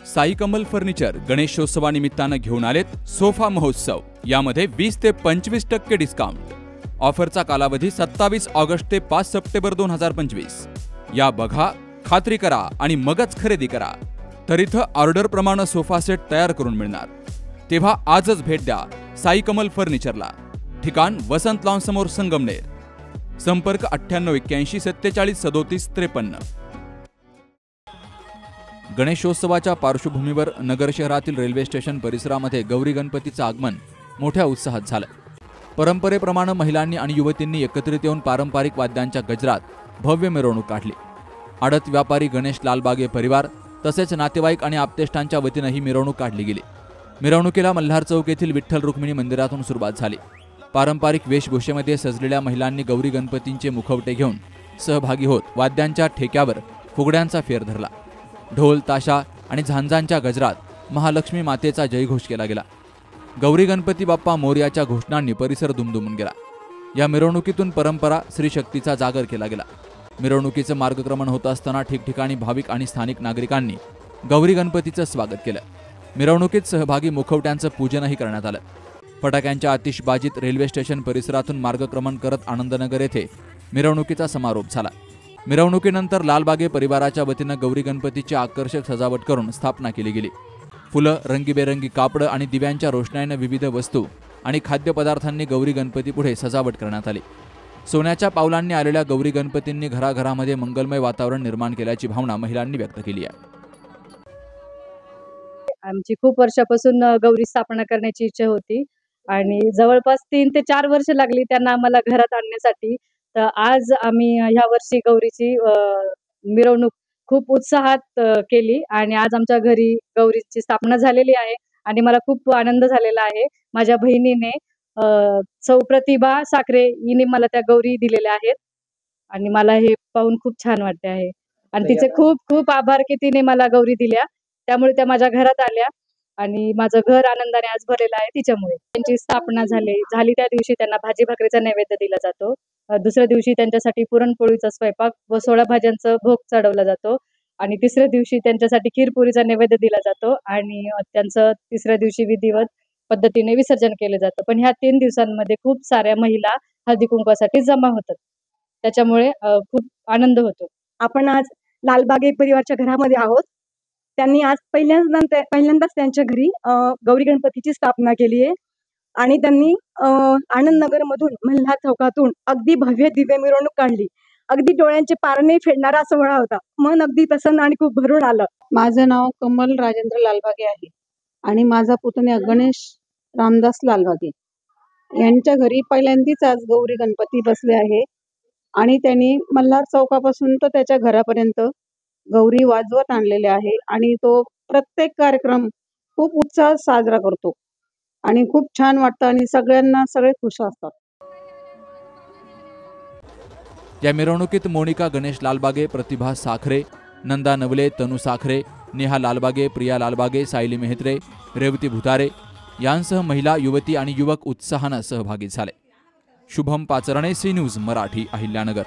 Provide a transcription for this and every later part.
Sai Kamal furniture गणेशोत्सवानिमित्तानं घेऊन आलेत sofa महोत्सव। यामध्ये 20 ते 25% डिस्काउंट। ऑफरचा कालावधी 27 ऑगस्ट ते 5 सप्टेंबर 2025। या बघा, खात्री करा आणि मगच खरेदी करा। तर इथं ऑर्डर प्रमाणे सोफा सेट तयार करून मिळणार। तेव्हा आजच भेट द्या साई कमल फर्निचरला। ठिकाण वसंत लॉन समोर संगमनेर। संपर्क 9881 47 37 53। गणेशोत्सवाच्या पार्श्वभूमीवर नगर शहरातील रेल्वे स्टेशन परिसरामध्ये गौरी गणपतीचं आगमन मोठ्या उत्साहात झालं। परंपरेप्रमाणे महिलांनी आणि युवतींनी एकत्रित येऊन पारंपरिक वाद्यांच्या गजरात भव्य मिरवणूक काढली। आडत व्यापारी गणेश लालबागे परिवार तसेच नातेवाईक आणि आप्तेष्टांच्या वतीने ही मिरवणूक काढली गेली। मिरवणुकीला मल्हार चौक येथील विठ्ठल रुक्मिणी मंदिरातून सुरुवात झाली। पारंपरिक वेशभूषेमध्ये सजलेल्या महिलांनी गौरी गणपतींचे मुखवटे घेऊन सहभागी होत वाद्यांच्या ठेक्यावर फुगड्यांचा फेर धरला। ढोल ताशा आणि झांजांच्या गजरात महालक्ष्मी मातेचा जयघोष केला गेला। गौरी गणपती बाप्पा मोरयाच्या घोषणांनी परिसर दुमदुमून गेला। या मिरवणुकीतून परंपरा श्री शक्तीचा जागर केला गेला। मिरवणुकीचं मार्गक्रमण होत असताना ठिकठिकाणी भाविक आणि स्थानिक नागरिकांनी गौरी गणपतीचं स्वागत केलं। मिरवणुकीत सहभागी मुखवट्यांचं पूजनही करण्यात आलं। फटाक्यांच्या आतिषबाजीत रेल्वे स्टेशन परिसरातून मार्गक्रमण करत आनंदनगर येथे मिरवणुकीचा समारोप झाला। मिरवणुकीनंतर लालबागे परिवाराच्या वतीनं गौरी गणपतीची आकर्षक सजावट करून स्थापना केली गेली। फुलं, रंगीबेरंगी कापडं आणि दिव्यांच्या रोषणाईने विविध वस्तू आणि खाद्यपदार्थांनी गौरी गणपतीपुढे सजावट करण्यात आली। सोन्याच्या पावलांनी आलेल्या गौरी गणपतींनी घराघरामध्ये मंगलमय वातावरण निर्माण केल्याची भावना महिलांनी व्यक्त केली आहे। आमची खूप वर्षापासून गौरी स्थापना करण्याची इच्छा होती आणि जवळपास 3 ते 4 वर्ष लागली त्यांना आम्हाला घरात आणण्यासाठी। तर आज आम्ही ह्या वर्षी गौरीची मिरवणूक खूप उत्साहात केली आणि आज आमच्या घरी गौरीची स्थापना झालेली आहे आणि मला खूप आनंद झालेला आहे। माझ्या बहिणीने सौ प्रतिभा साखरे हिने मला त्या गौरी दिलेल्या आहेत आणि मला हे पाहून खूप छान वाटते आहे आणि तिचे खूप खूप आभार की तिने मला गौरी दिल्या, त्यामुळे त्या माझ्या घरात आल्या आणि माझं घर आनंदाने आज भरलेलं आहे तिच्यामुळे। त्यांची स्थापना झाली त्या दिवशी त्यांना भाजी भाकरीचा नैवेद्य दिला जातो। दुसऱ्या दिवशी त्यांच्यासाठी पुरणपोळीचा स्वयंपाक व 16 भाज्यांचा भोग चढवला जातो आणि तिसऱ्या दिवशी त्यांच्यासाठी खीरपुरीचा नैवेद्य दिला जातो आणि त्यांचं तिसऱ्या दिवशी विधिवत पद्धतीने विसर्जन केलं जातं। पण ह्या 3 दिवसांमध्ये खूप साऱ्या महिला हळदी कुंकवासाठी जमा होतात, त्याच्यामुळे खूप आनंद होतो। आपण आज लालबागे परिवारच्या घरामध्ये आहोत। त्यांनी आज पहिल्यांदाच त्यांच्या घरी गौरी गणपतीची स्थापना केली आहे आणि त्यांनी आनंदनगर मधून मल्हार चौकातून अगदी भव्य दिव्य मिरवणूक काढली। अगदी डोळ्यांचे पारणे फेडणारा सोहळा होता। मन अगदी प्रसन्न आणि खूप भरून आलं। माझं नाव कमल राजेंद्र लालबागे आहे आणि माझा पुतण्या गणेश रामदास लालबागे यांच्या घरी पहिल्यांदाच आज गौरी गणपती बसले आहे आणि त्यांनी मल्हार चौकापासून तर त्याच्या घरापर्यंत गौरी वाजवत आणलेले आहे आणि तो प्रत्येक कार्यक्रम खूप उत्साहात साजरा करतो आणि खूप छान वाटतं आणि सगळे खुश असतात। या मिरवणुकीत मोनिका गणेश लालबागे, प्रतिभा साखरे, नंदा नवले, तनु साखरे, नेहा लालबागे, प्रिया लालबागे, सायली मेहत्रे, रेवती भुतारे यांसह महिला, युवती आणि युवक उत्साहाने सहभागी झाले। Shubham Pacharane, C news Marathi, Ahilyanagar.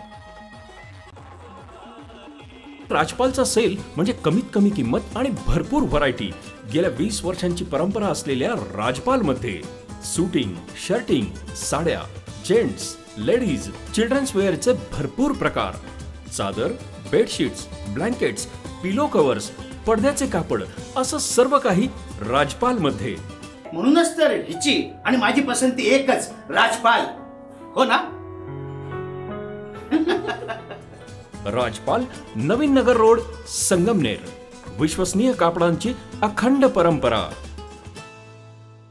राजपालचा सेल म्हणजे कमीत कमी किंमत आणि भरपूर व्हरायटी। गेल्या 20 वर्षांची परंपरा असलेल्या राजपालमध्ये सूटिंग, शर्टिंग, साड्या, जेंट्स, लेडीज, चिल्ड्रन्स वेअरचे भरपूर प्रकार, चादर, बेडशीट्स, ब्लँकेट्स, पिलो कव्हर्स, पडद्याचे कापड असं सर्व काही राजपालमध्ये। म्हणूनच तर हिची आणि माझी पसंती एकच, राजपाल, हो ना? राजपाल, नवीन नगर रोड, संगमनेर। विश्वसनीय कापडांची अखंड परंपरा।